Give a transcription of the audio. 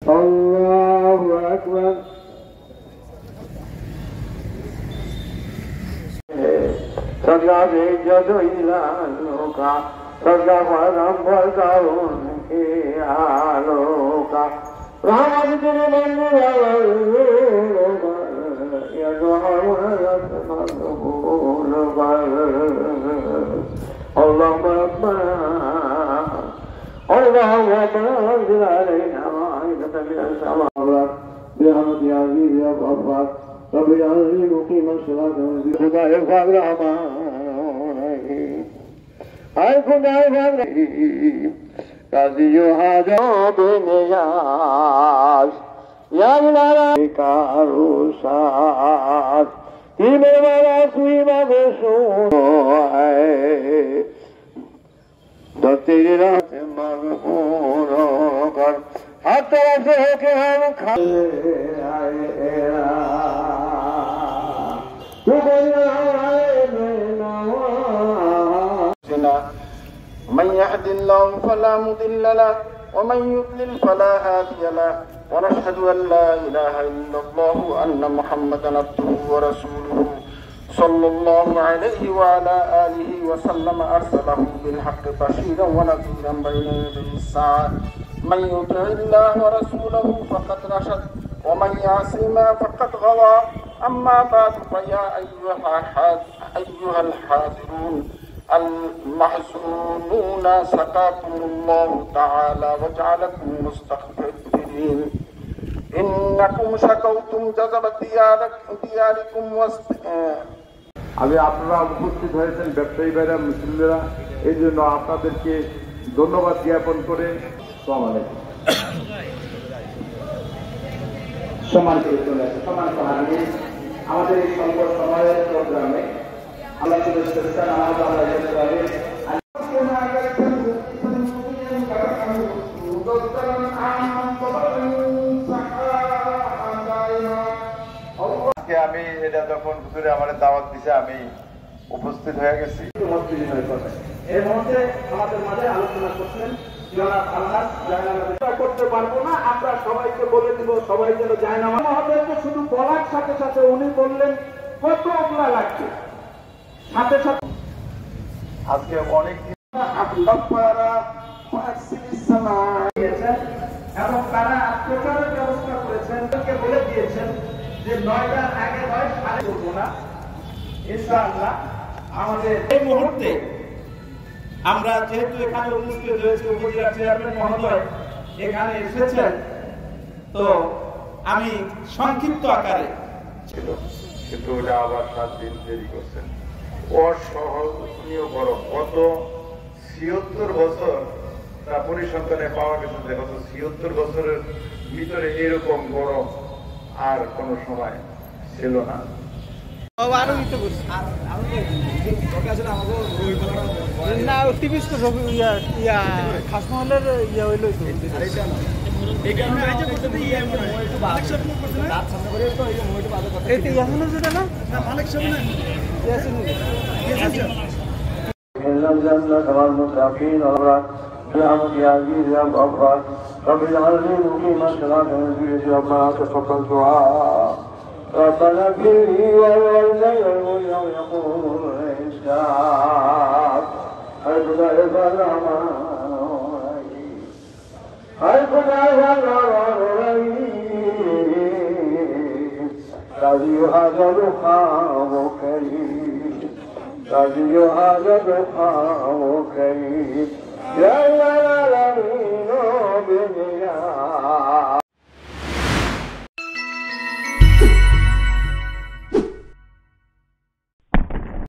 Allahu Akbar. Sadga de jado ilaloka, sadga param bhargaun ke aloka. Rahmat tere mandiraloka, yadoharat madhuluka. Allahu Akbar. Allahu Akbar. Anzil alayna ma'idatan min as-samawat. Birahmat ya aziz ya ghaffar. Rabbi a'udhu muqima as-salata wa zikruka yarfa'u rahman. Ay khudai rahman. Qazi yo hajat niyaz. Ya ilala karusat. Ki mere wala sui maghsoon hai. तो तेरी रात मगबूल कर हर तरफ से होके हम खाए من يهد الله فلا مضل له ومن يضلل فلا هادي له ونشهد أن لا إله إلا الله وأن محمدا عبده ورسوله صلى الله عليه وعلى آله وسلم أرسله بالحق بشيرا ونذيرا بين يدي الساعة من يطع الله ورسوله فقد رشد ومن يعصهما فقد غوى أما بعد فيا أيها الحاضرون المحزونون سقاكم الله تعالى وجعلكم مستغفرين إنكم شكوتم جذب دياركم আমি আপনারা উপস্থিত হয়েছেন ব্যবসায়ী ভাইরা মুসলিমরা এই জন্য আপনাদেরকে ধন্যবাদ জ্ঞাপন করে আমাদের এই সংকট সময়ের প্রোগ্রামে আল্লাহ আমি এটা যখন হুজুরে আমার দাওয়াত দিছে আমি উপস্থিত হয়ে গেছি। এর মধ্যে আমাদের মাঝে আলোচনা করছেন করতে পারবো না, আমরা সবাইকে বলে দিব সবাই যেন যায় না। মহোদয়কে শুধু বলার সাথে সাথে উনি বললেন কত ওগুলা লাগছে, সাথে সাথে আজকে অনেক এবং তারা প্রচারের ব্যবস্থা করেছেন, বলে দিয়েছেন যে 9টার আগে 9 সাড়ে করবো না ইনশাআল্লাহ। আমাদের এই মুহূর্তে আমরা যেহেতু এখানে উপস্থিত হয়েছে উপজেলা চেয়ারম্যান মহোদয় এখানে এসেছেন, তো আমি সংক্ষিপ্ত আকারে ছিল কিন্তু ওটা আবার 7 দিন দেরি করছেন। অসহনীয় গরম, গত 76 বছর তা পরিসংখ্যানে পাওয়া গেছে যে গত 76 বছরের ভিতরে এরকম গরম আর কোন সময় ছিল না। برحمتك يا عزيز يا غفار رب اجعلني مقيم الصلاة وذريتي ربنا تقبل دعاء ربنا اغفر لي ولوالدي ولمن يقوم الحساب حيث لا يزال الرحمن الرحيم حيث لا يزال الرحمن الرحيم الذي هذا لقاء كريم الذي هذا لقاء كريم يا